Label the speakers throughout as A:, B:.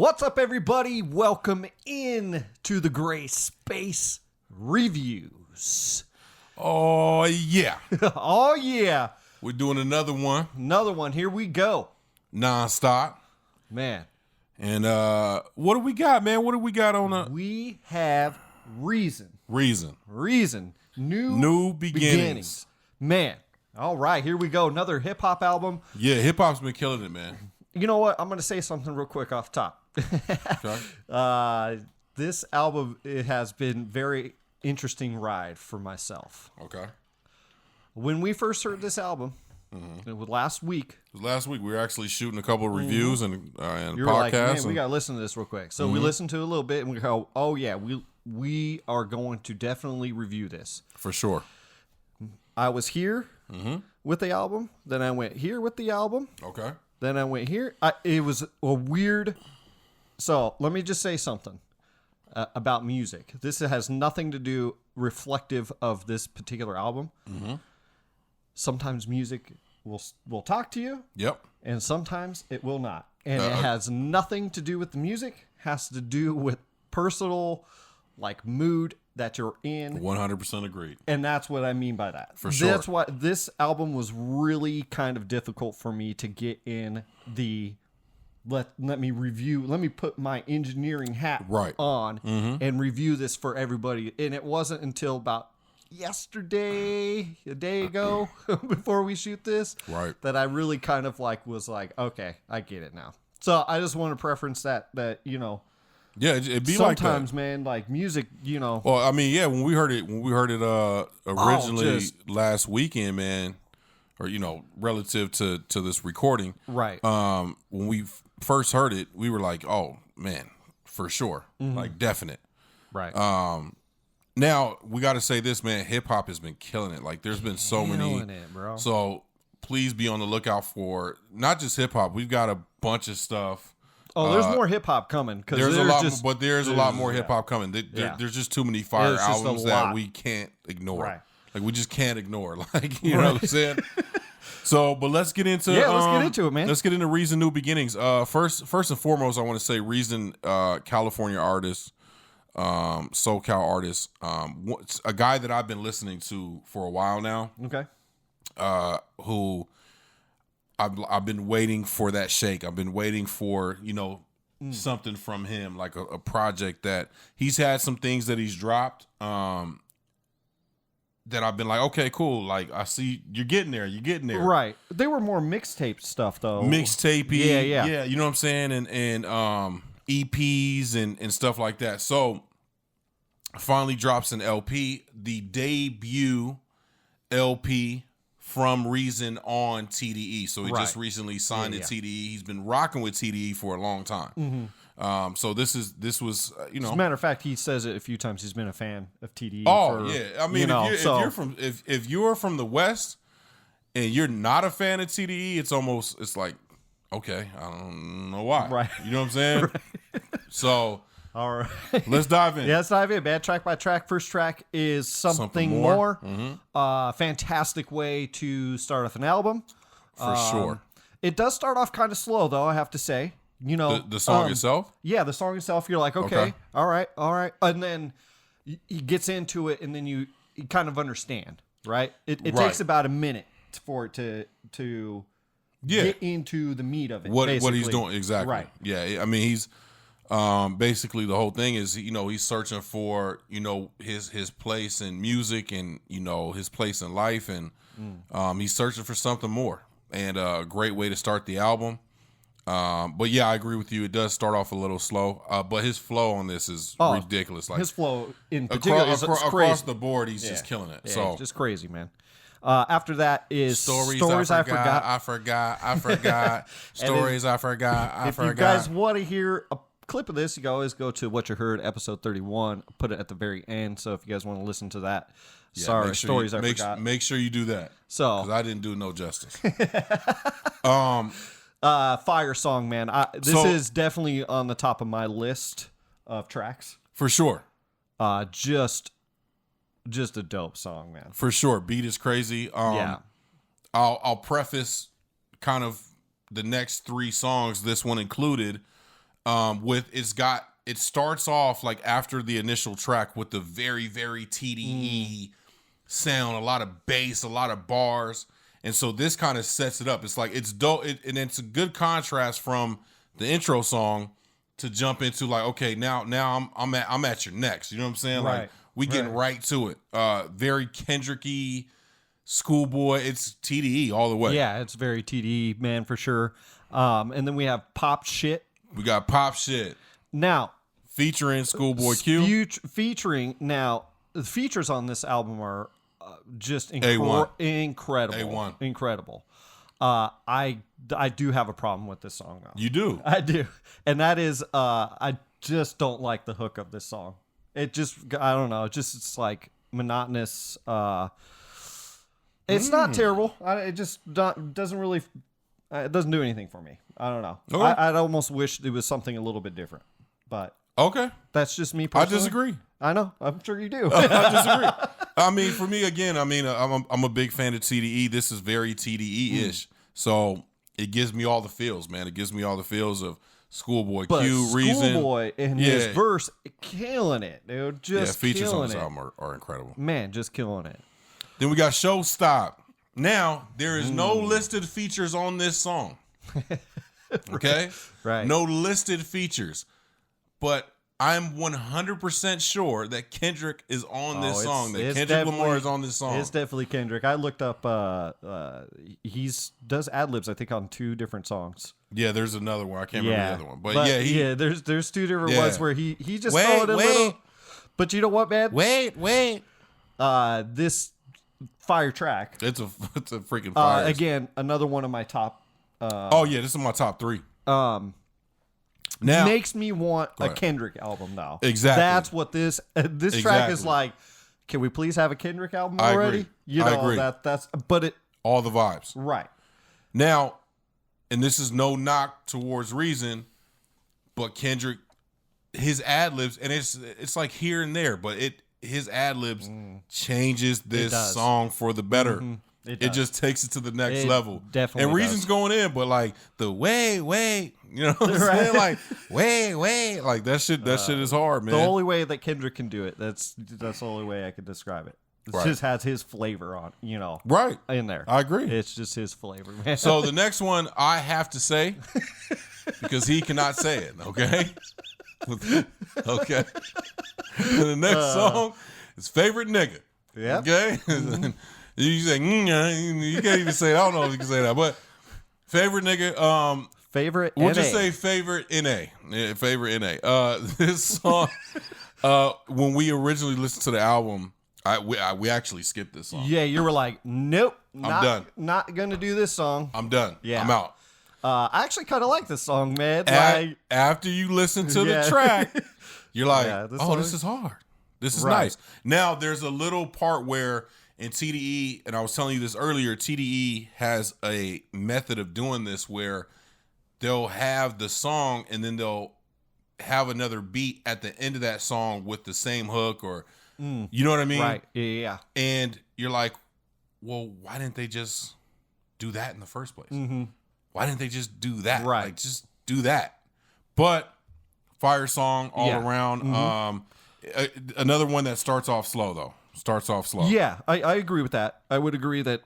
A: What's up, everybody? Welcome in to the Gray Space Reviews.
B: Oh, yeah.
A: Oh, yeah.
B: We're doing another one.
A: Another one. Here we go.
B: Nonstop.
A: Man.
B: And what do we got, man? What do we got on the
A: We have Reason.
B: Reason?
A: New
B: beginnings.
A: Man. All right. Here we go. Another hip-hop album.
B: Yeah, hip-hop's been killing it, man.
A: You know what? I'm going to say something real quick off top.
B: Okay.
A: This album, it has been very interesting ride for myself.
B: Okay.
A: When we first heard this album, it was last week.
B: Last week we were actually shooting a couple of reviews and
A: You were like,
B: podcasts.
A: man, we got to listen to this real quick. So we listened to it a little bit and we go, oh yeah, we are going to definitely review this.
B: For sure.
A: I was here with the album. Then I went here with the album.
B: Okay.
A: Then I went here. It was a weird. So let me just say something about music. This has nothing to do reflective of this particular album. Sometimes music will talk to you,
B: Yep.
A: and sometimes it will not. And it has nothing to do with the music. Has to do with personal, like, mood that you're in.
B: 100% agreed.
A: And that's what I mean by that.
B: For sure.
A: That's why this album was really kind of difficult for me to get in the let me review. Let me put my engineering hat on and review this for everybody. And it wasn't until about yesterday, a day ago, before we shoot this, that I really kind of was like, okay, I get it now. So I just want to preference that you know.
B: Yeah, it'd be like that.
A: Sometimes, man, like music, you know.
B: Well, I mean, yeah, when we heard it originally last weekend, man, or relative to this recording,
A: right?
B: When we first heard it, we were like, oh man, for sure, like definite,
A: right?
B: Now we got to say this, man, hip hop has been killing it. Like, there's been so many,
A: bro.
B: So please be on the lookout for not just hip hop. We've got a bunch of stuff.
A: Oh, there's more hip hop coming.
B: There's a lot more hip hop coming. There's just too many fire albums that we can't ignore.
A: Right.
B: Like, we just can't ignore. Like, you know what I'm saying? So, but let's get into
A: let's get into it, man.
B: Let's get into Reason New Beginnings. First and foremost, I want to say Reason, California artist, SoCal artist, a guy that I've been listening to for a while now.
A: Okay.
B: Who I've been waiting for that shake. I've been waiting for, something from him, like a project that he's had some things that he's dropped that I've been like, okay, cool. Like, I see you're getting there.
A: Right. They were more mixtape stuff, though.
B: Mixtapey. Yeah. You know what I'm saying? And EPs and stuff like that. So finally drops an LP, the debut LP from Reason on TDE. So he just recently signed to TDE. He's been rocking with TDE for a long time. So this was
A: As a matter of fact, he says it a few times. He's been a fan of TDE.
B: I mean, if you're from the West and you're not a fan of TDE, it's like, okay, I don't know why.
A: Right.
B: You know what I'm saying?
A: Right.
B: So
A: all right,
B: let's dive in.
A: Yeah, let's dive in, man. Track by track. First track is Something More. Fantastic way to start off an album.
B: For sure.
A: It does start off kind of slow, though, I have to say.
B: The song itself?
A: Yeah, the song itself, you're like, okay. All right. And then he gets into it, and then you kind of understand, right? It takes about a minute for it to get into the meat of it.
B: What he's doing, exactly.
A: Right.
B: Yeah, I mean, he's basically the whole thing is, he's searching for, his place in music and, his place in life, and he's searching for something more. And a great way to start the album. But yeah, I agree with you. It does start off a little slow, but his flow on this is ridiculous. Like,
A: his flow in particular is crazy.
B: Across the board, he's just killing it.
A: Yeah,
B: so
A: just crazy, man. After that is Stories I Forgot.
B: Stories I Forgot.
A: If you guys want to hear a clip of this, you can always go to What You Heard, episode 31. Put it at the very end. So if you guys want to listen to that, Stories I Forgot.
B: Make sure you do that.
A: So,
B: because I didn't do no justice.
A: Fire song, man. This is definitely on the top of my list of tracks.
B: For sure.
A: Just a dope song, man.
B: For sure. Beat is crazy.
A: Yeah.
B: I'll preface kind of the next three songs, this one included, It starts off like after the initial track with the very, very TDE sound, a lot of bass, a lot of bars. And so this kind of sets it up. It's like, it's dope. And it's a good contrast from the intro song to jump into like, okay, now I'm at your next. You know what I'm saying?
A: Right.
B: Like we getting right to it. Very Kendrick-y, Schoolboy. It's TDE all the way.
A: Yeah, it's very TDE, man, for sure. And then we have Pop Shit.
B: We got Pop Shit.
A: Now,
B: featuring Schoolboy Q.
A: Featuring, now, the features on this album are just
B: A1.
A: Incredible.
B: A1.
A: Incredible. I do have a problem with this song, though.
B: You do?
A: I do. And that is, I just don't like the hook of this song. It just, I don't know, it's like monotonous. It's not terrible. It just doesn't really, it doesn't do anything for me. I don't know. Okay. I'd almost wish it was something a little bit different. But
B: okay,
A: that's just me personally.
B: I disagree.
A: I know. I'm sure you do.
B: I disagree. I mean, for me, again, I'm a big fan of TDE. This is very TDE-ish. So it gives me all the feels, man. It gives me all the feels of Schoolboy Q, Reason.
A: Schoolboy in his verse, killing it, dude. Just
B: features
A: killing
B: on this
A: it.
B: album are incredible.
A: Man, just killing it.
B: Then we got Showstop. Now, there is no listed features on this song. Okay?
A: Right.
B: No listed features. But I'm 100% sure that Kendrick is on this song. That Kendrick Lamar is on this song.
A: It's definitely Kendrick. I looked up. He's does ad libs, I think, on 2 different songs.
B: Yeah, there's another one. I can't remember the other one. But
A: there's 2 different ones where he just throw it a little. But you know what, man?
B: Wait.
A: This fire track.
B: It's a freaking fire.
A: Again, another one of my top.
B: This is my top 3.
A: Now makes me want a Kendrick album now.
B: Exactly.
A: That's what this track is like. Can we please have a Kendrick album already?
B: I agree.
A: That's but it
B: all the vibes.
A: Right.
B: Now, and this is no knock towards Reason, but Kendrick, his ad libs, and it's like here and there, but his ad libs changes this song for the better. Mm-hmm. It just takes it to the next level.
A: Definitely.
B: And Reason's going in, but like the wait, you know what I'm saying? Like, wait. Like that shit is hard, man.
A: The only way that Kendrick can do it, that's the only way I could describe it. It just has his flavor on,
B: right
A: in there.
B: I agree.
A: It's just his flavor, man.
B: So the next one I have to say, because he cannot say it, okay? Okay. The next song is Favorite Nigga.
A: Yeah.
B: Okay? You say, you can't even say it. I don't know if you can say that, but Favorite Nigga,
A: favorite
B: we'll
A: NA.
B: just say Favorite NA. Yeah, Favorite NA. This song, when we originally listened to the album, we actually skipped this song.
A: Yeah, you were like, nope.
B: I'm done.
A: Not going to do this song.
B: I'm done.
A: Yeah.
B: I'm out.
A: I actually kind of like this song, man.
B: After you listen to the track, you're like, this is hard. This is nice. Now, there's a little part where in TDE, and I was telling you this earlier, TDE has a method of doing this where they'll have the song and then they'll have another beat at the end of that song with the same hook or, you know what I mean?
A: Right. Yeah.
B: And you're like, well, why didn't they just do that in the first place?
A: Mm-hmm.
B: Why didn't they just do that?
A: Right.
B: Like, just do that. But fire song all around. Mm-hmm. Another one that starts off slow, though. Starts off slow.
A: Yeah, I agree with that. I would agree that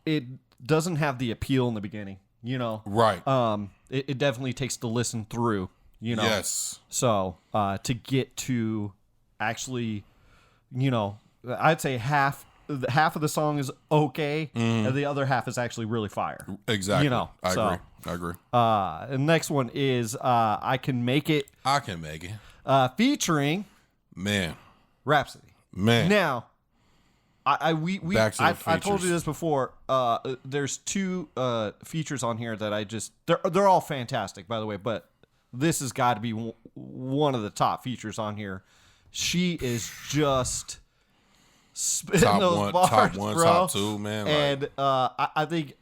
A: it doesn't have the appeal in the beginning,
B: Right.
A: It definitely takes the listen through,
B: Yes.
A: So to get to actually, I'd say half of the song is okay, and the other half is actually really fire.
B: Exactly. I agree.
A: The next one is I Can Make It.
B: I Can Make It.
A: Featuring Rhapsody.
B: Man.
A: Now, I told you this before. There's 2 features on here that they're all fantastic, by the way, but this has got to be one of the top features on here. She is just spitting those bars,
B: top 1,
A: bro.
B: top 2, man.
A: And I think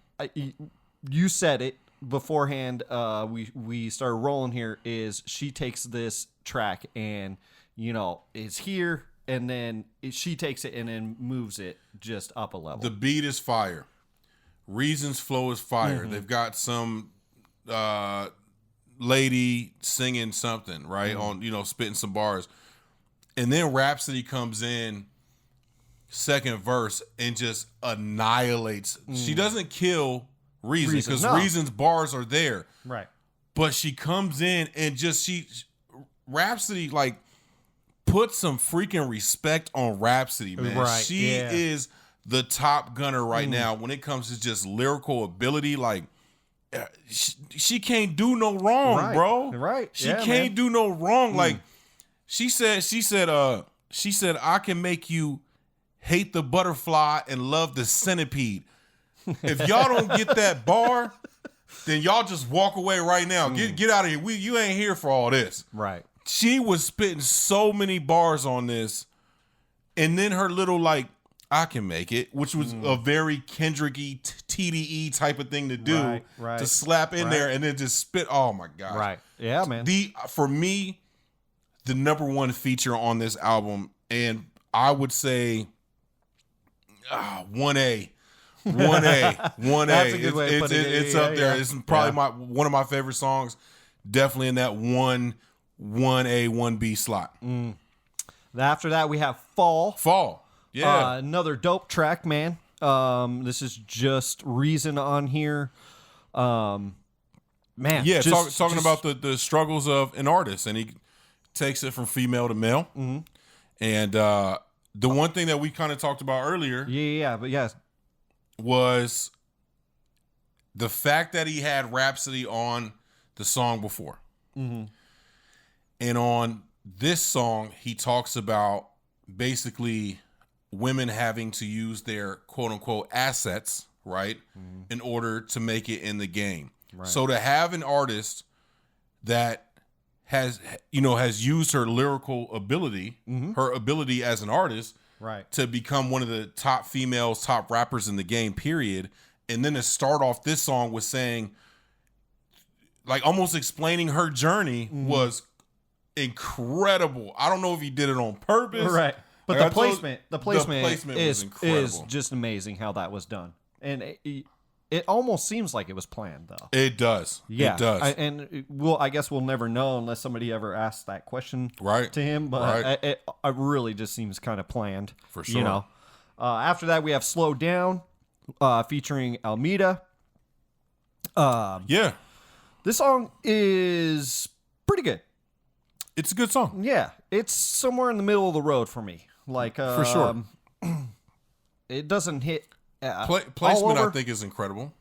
A: you said it beforehand. We started rolling here. Is she takes this track and it's here. And then she takes it and then moves it just up a level.
B: The beat is fire. Reason's flow is fire. Mm-hmm. They've got some lady singing something, right? On, spitting some bars. And then Rhapsody comes in second verse and just annihilates. She doesn't kill Reason because Reason's bars are there.
A: Right.
B: But she comes in and Rhapsody like put some freaking respect on Rhapsody, man.
A: Right.
B: She is the top gunner right now when it comes to just lyrical ability. Like, she can't do no wrong, bro.
A: Right.
B: She can't do no wrong. Like, she said, I can make you hate the butterfly and love the centipede. If y'all don't get that bar, then y'all just walk away right now. Get out of here. You ain't here for all this.
A: Right.
B: She was spitting so many bars on this, and then her little like, I can make it, which was a very Kendrick-y, TDE type of thing to do, to slap in there and then just spit. Oh my God.
A: Right. Yeah, man.
B: For me, the number one feature on this album, and I would say 1A. 1A.
A: That's a good way of putting it.
B: It's up there. It's probably one of my favorite songs. Definitely in that 1A, 1B slot.
A: After that, we have Fall.
B: Fall. Yeah.
A: Another dope track, man. This is just Reason on here. Man.
B: Yeah, talking about the struggles of an artist, and he takes it from female to male. Mm-hmm. And the one thing that we kind of talked about earlier. Was the fact that he had Rhapsody on the song before. Mm-hmm. And on this song, he talks about basically women having to use their quote unquote assets, right, in order to make it in the game. Right. So to have an artist that has used her lyrical ability, her ability as an artist, right, to become one of the top females, top rappers in the game, period. And then to start off this song with saying, like almost explaining her journey was incredible. I don't know if he did it on purpose.
A: Right. But the placement is just amazing how that was done. And it almost seems like it was planned, though.
B: It does.
A: Yeah.
B: It does.
A: I guess we'll never know unless somebody ever asks that question to him. But it really just seems kind of planned.
B: For sure.
A: After that, we have Slow Down featuring Almeida. This song is pretty good.
B: It's a good song.
A: Yeah. It's somewhere in the middle of the road for me. Like,
B: for sure.
A: It doesn't hit.
B: Placement, I think, is incredible.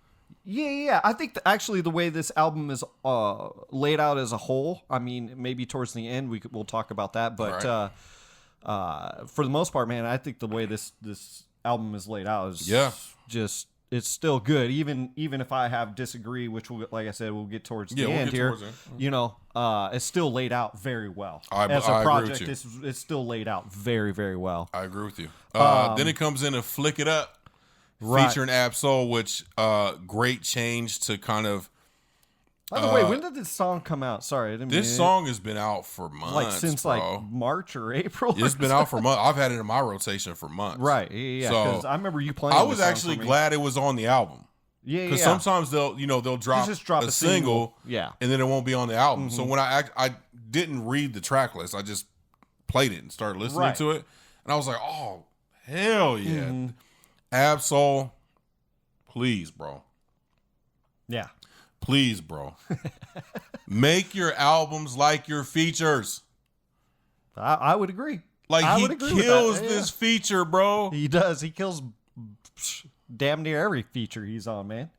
A: Yeah. I think actually the way this album is laid out as a whole, I mean, maybe towards the end we'll talk about that, but for the most part, man, I think the way this album is laid out is just it's still good. Even if I have disagree, which like I said, we'll get towards the end here. It's still laid out very well. As a project, it's still laid out very, very well.
B: I agree with you. Then it comes in and Flick It Up. Featuring Ab-Soul, which great change to kind of.
A: By the way, when did this song come out? Sorry,
B: this song has been out for months,
A: like since like March or April.
B: It's been out for months. I've had it in my rotation for months.
A: Right. Yeah. Because I remember you playing.
B: I was actually glad it was on the album.
A: Yeah.
B: Because sometimes they'll drop a single.
A: Yeah.
B: And then it won't be on the album. So when I didn't read the track list, I just played it and started listening to it, and I was like, oh hell yeah. Ab-Soul, please, bro.
A: Yeah.
B: Please, bro. Make your albums like your features.
A: I would agree.
B: Like, he kills this feature, bro.
A: He does. He kills damn near every feature he's on, man.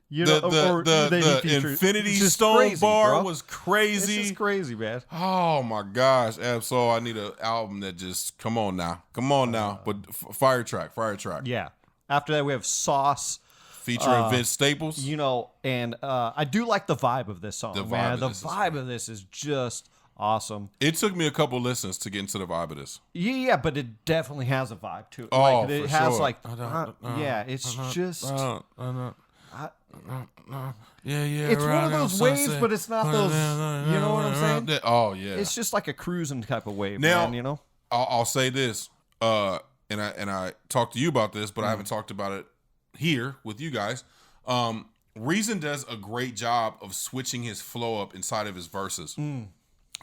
B: The Infinity Stone bar was crazy.
A: It's just crazy, man.
B: Oh my gosh, Ab-Soul, I need an album that just come on now. But fire track.
A: Yeah. After that, we have Sauce.
B: Featuring Vince Staples.
A: And I do like the vibe of this song, man. The vibe of this is just awesome.
B: It took me a couple listens to get into the vibe of this.
A: Yeah, but it definitely has a vibe to it.
B: Oh,
A: it
B: for
A: has
B: sure.
A: It's just...
B: It's
A: one of those waves, but it's not those... You know what I'm saying?
B: Oh, yeah.
A: It's just like a cruising type of wave,
B: now,
A: man,
B: I'll say this, and I talked to you about this, but I haven't talked about it here with you guys. Reason does a great job of switching his flow up inside of his verses.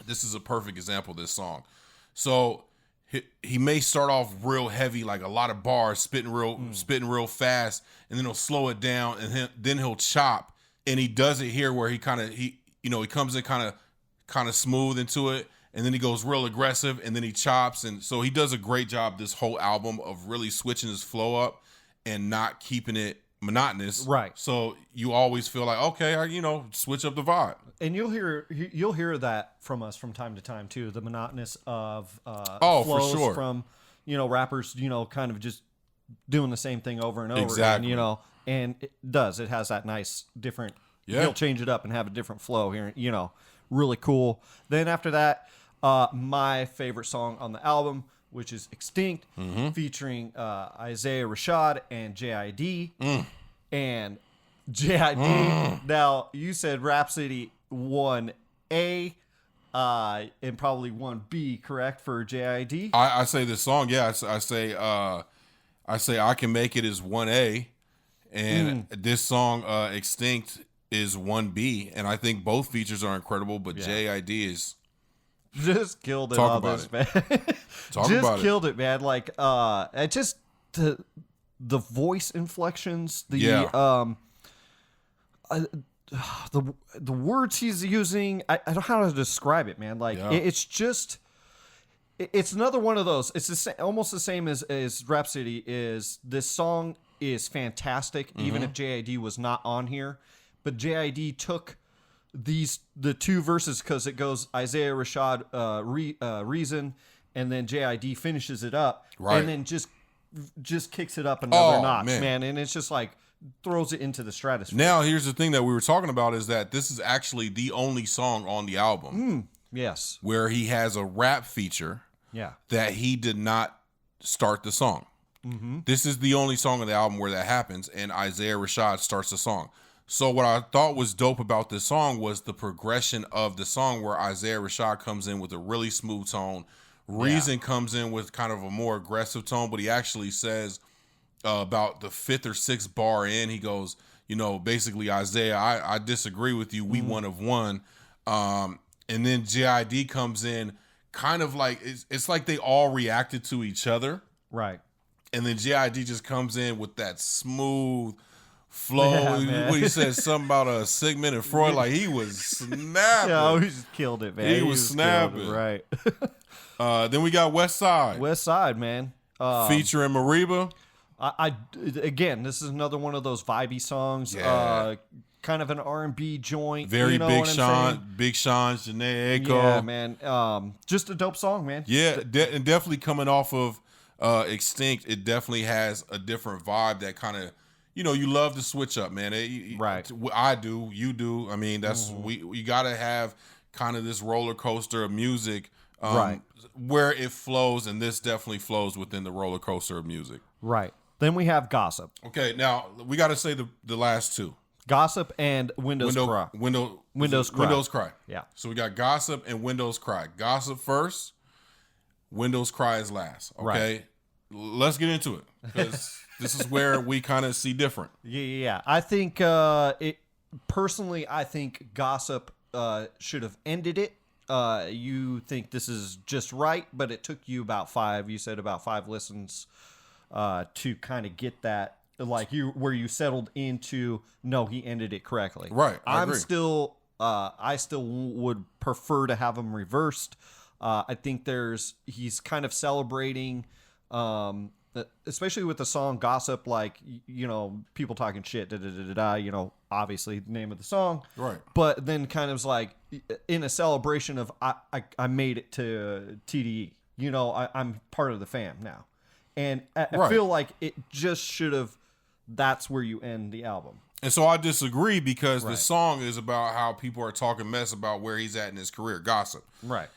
B: This is a perfect example of this song. So he may start off real heavy, like a lot of bars, spitting real fast, and then he'll slow it down, and then he'll chop. And he does it here where he comes in kind of smooth into it, and then he goes real aggressive, and then he chops. And so he does a great job this whole album of really switching his flow up and not keeping it monotonous.
A: Right.
B: So you always feel like, okay, switch up the vibe.
A: And you'll hear that from us from time to time too. The monotonous of
B: for
A: flows
B: sure.
A: from rappers, kind of just doing the same thing over and over
B: Exactly.
A: again, and it does. It has that nice different.
B: Yeah.
A: He'll change it up and have a different flow here. Really cool. Then after that, my favorite song on the album, which is Extinct, featuring Isaiah Rashad and JID. And JID, now you said Rhapsody 1A and probably 1B, correct, for JID?
B: I say this song, yeah. I say I Can Make It is 1A, and this song Extinct is 1B, and I think both features are incredible, but JID is
A: just killed it on this, man. Just killed it, man. Like it just the voice inflections, the words he's using, I don't know how to describe it, man. Like it's just, it's another one of those. It's almost the same as Rhapsody. Is this song is fantastic, even if JID was not on here, but JID took the two verses, because it goes Isaiah Rashad, Reason, and then JID finishes it up,
B: right,
A: and then just kicks it up another notch, man, and it's just like throws it into the stratosphere.
B: Now, here's the thing that we were talking about is that this is actually the only song on the album,
A: yes,
B: where he has a rap feature, that he did not start the song. This is the only song on the album where that happens, and Isaiah Rashad starts the song. So what I thought was dope about this song was the progression of the song, where Isaiah Rashad comes in with a really smooth tone. Reason comes in with kind of a more aggressive tone, but he actually says about the fifth or sixth bar in, he goes, basically, Isaiah, I disagree with you. We one of one. And then JID comes in kind of like, it's like they all reacted to each other.
A: Right.
B: And then JID just comes in with that smooth flow. When he says something about Sigmund and Freud, like he was snapping.
A: Yeah, he just killed it, man.
B: He was snapping.
A: Right.
B: Then we got West Side.
A: West Side, man.
B: Featuring Mariba.
A: Again, this is another one of those vibey songs.
B: Yeah.
A: Kind of an R&B joint.
B: Very Big Sean, Jhené Aiko.
A: Yeah, man. Just a dope song, man.
B: Yeah, and definitely coming off of Extinct, it definitely has a different vibe that kind of, you love to switch up, man.
A: Right.
B: I do. You do. I mean, that's you got to have kind of this roller coaster of music,
A: right,
B: where it flows, and this definitely flows within the roller coaster of music.
A: Right. Then we have Gossip.
B: Okay, now we got to say the last two.
A: Gossip and Windows Cry.
B: Windows Cry.
A: Yeah.
B: So we got Gossip and Windows Cry. Gossip first, Windows Cry is last. Okay. Right. Let's get into it, because this is where we kind of see different.
A: Yeah. I think personally, I think Gossip should have ended it. You think this is just right, but it took you about five listens to kind of get that, like where you settled into, no, he ended it correctly.
B: Right. I
A: still would prefer to have him reversed. I think he's kind of celebrating, especially with the song Gossip, like, people talking shit, obviously the name of the song.
B: Right.
A: But then kind of like in a celebration of, I made it to TDE, I'm part of the fam now. And I feel like it just should have, that's where you end the album.
B: And so I disagree, because the song is about how people are talking mess about where he's at in his career, Gossip.
A: Right.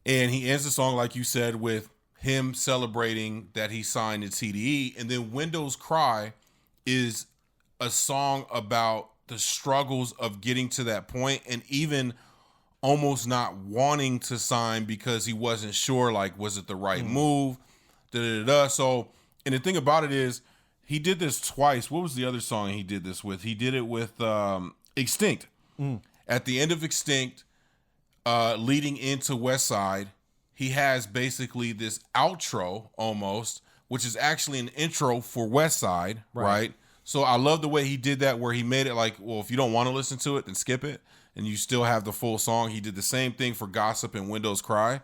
B: And he ends the song, like you said, with him celebrating that he signed to TDE. And then Windows Cry is a song about the struggles of getting to that point, and even almost not wanting to sign because he wasn't sure, like, was it the right move? So, and the thing about it is, He did this twice. What was the other song he did this with? He did it with Extinct. At the end of Extinct, leading into West Side, he has basically this outro almost, which is actually an intro for West Side, right? So I love the way he did that, where he made it like, well, if you don't want to listen to it, then skip it, and you still have the full song. He did the same thing for Gossip and Windows Cry.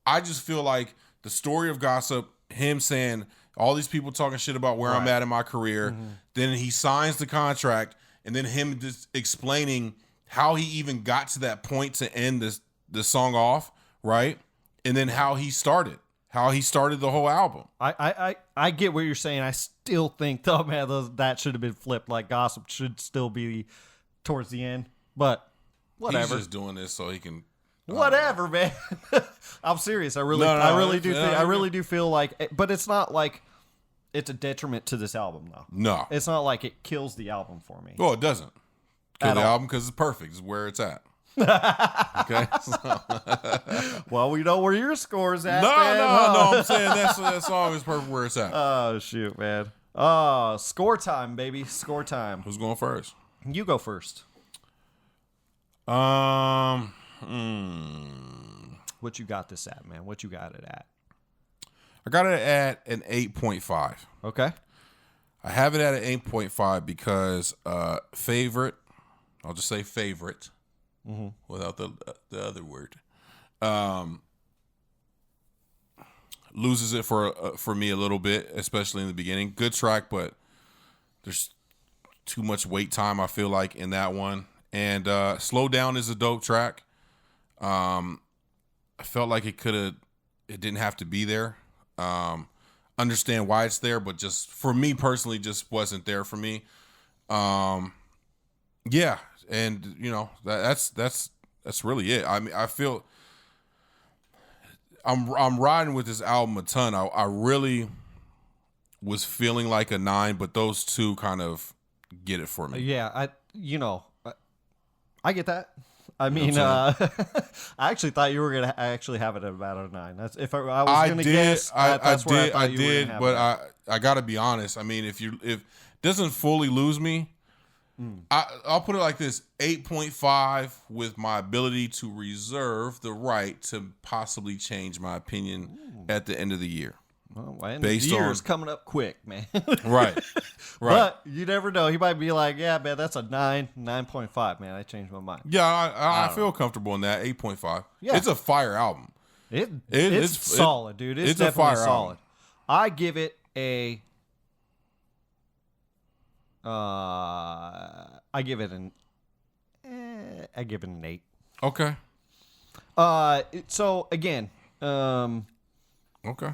B: I just feel like the story of Gossip, him saying all these people talking shit about where I'm at in my career, then he signs the contract, and then him just explaining how he even got to that point to end the song off, right? And then how he started the whole album.
A: I get what you're saying. I still think, though, man, that should have been flipped. Like, Gossip should still be towards the end, but whatever.
B: He's just doing this so he can.
A: Whatever, man. I'm serious. I really do feel like, but it's not like it's a detriment to this album, though.
B: No,
A: it's not like it kills the album for me.
B: Well, it doesn't kill the album because it's perfect. It's where it's at. Okay.
A: Well, we know where your score's at.
B: No,
A: man.
B: No. I'm saying that song is perfect where it's at.
A: Oh shoot, man. Score time, baby. Score time.
B: Who's going first?
A: You go first.
B: What
A: you got this at, man? What you got it at?
B: I got it at an 8.5.
A: Okay.
B: I have it at an 8.5 because favorite. I'll just say favorite. Without the other word, loses it for me a little bit, especially in the beginning. Good track, but there's too much wait time, I feel like, in that one. And Slow Down is a dope track. I felt like it didn't have to be there. Understand why it's there, but just for me personally, just wasn't there for me. Yeah. And that's really it. I mean, I feel I'm riding with this album a ton. I really was feeling like a 9, but those two kind of get it for me.
A: Yeah, I get that. I mean, I actually thought you were gonna actually have it at about a 9. That's if I was gonna guess.
B: I did, but I gotta be honest. I mean, if it doesn't fully lose me. I'll put it like this: 8.5 with my ability to reserve the right to possibly change my opinion at the end of the year.
A: Well, the year's coming up quick, man.
B: Right.
A: But you never know. He might be like, "Yeah, man, that's a 9.5, man. I changed my mind."
B: Yeah, I feel comfortable in that 8.5. Yeah, it's a fire album.
A: It's solid, dude. It's definitely solid. Album. I give it a. I give it an 8.
B: Okay.
A: So again,
B: okay.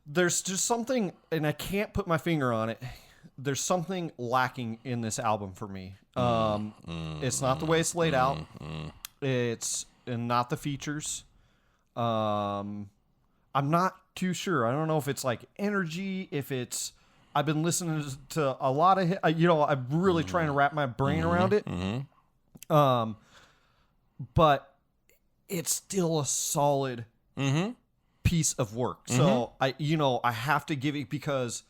A: There's just something, and I can't put my finger on it. There's something lacking in this album for me. It's not the way it's laid out. It's not the features. I'm not too sure. I don't know if it's like energy, if it's. I've been listening to a lot of, I'm really trying to wrap my brain around it. But it's still a solid piece of work. So I have to give it because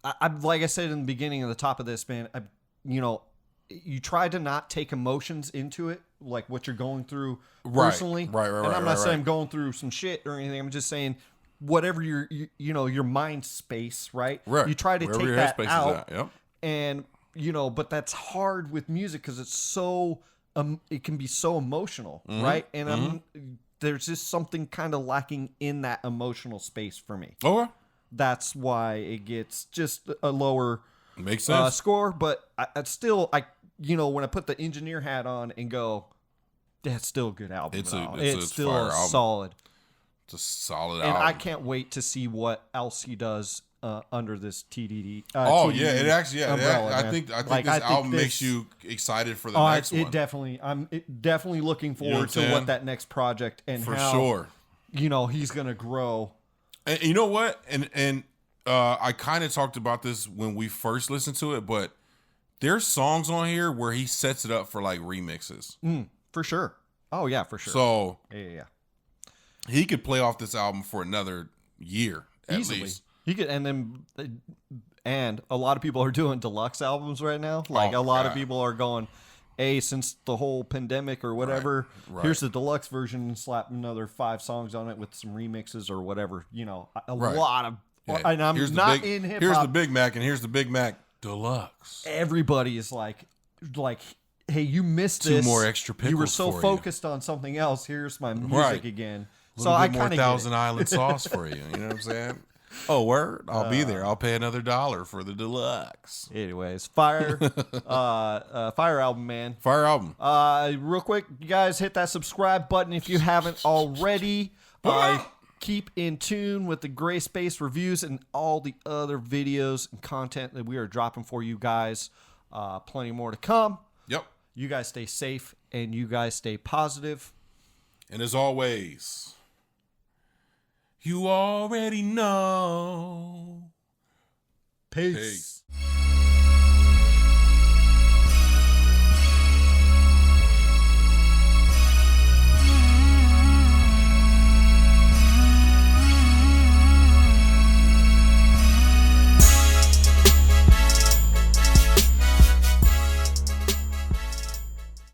A: I like I said in the beginning of the top of this, man, you try to not take emotions into it, like what you're going through personally. Right. And I'm not saying I'm going through some shit or anything. I'm just saying whatever your mind space, right? You try to take that out, and but that's hard with music because it's so it can be so emotional, right? And there's just something kind of lacking in that emotional space for me.
B: Okay,
A: that's why it gets just a lower
B: makes sense
A: score. But I still when I put the engineer hat on and go, that's still a good album. It's still solid.
B: It's a solid
A: album.
B: And
A: I can't wait to see what else he does under this TDD.
B: TDD it actually, umbrella, I think this album makes you excited for the next one.
A: I'm definitely looking forward to what that next project and
B: for
A: how,
B: sure.
A: He's gonna grow.
B: And you know what? And I kind of talked about this when we first listened to it, but there's songs on here where he sets it up for like remixes.
A: For sure. Oh yeah, for sure.
B: So
A: yeah.
B: He could play off this album for another year at least.
A: You could, and a lot of people are doing deluxe albums right now. Like a lot of people are going, hey, since the whole pandemic or whatever, here's the deluxe version and slap another 5 songs on it with some remixes or whatever. You know, a lot of. Yeah. And I'm not in hip hop.
B: Here's the Big Mac, and here's the Big Mac Deluxe.
A: Everybody is like, hey, you missed this.
B: 2 more extra pickles.
A: You were so focused on something else. Here's my music again. So I kind of
B: Thousand Island sauce for you. You know what I'm saying? Oh, word! I'll be there. I'll pay another $1 for the deluxe.
A: Anyways, Fire album, man.
B: Fire album.
A: Real quick, you guys hit that subscribe button if you haven't already. Keep in tune with the Gray Space reviews and all the other videos and content that we are dropping for you guys. Plenty more to come.
B: Yep.
A: You guys stay safe and you guys stay positive.
B: And as always, you already know.
A: Peace.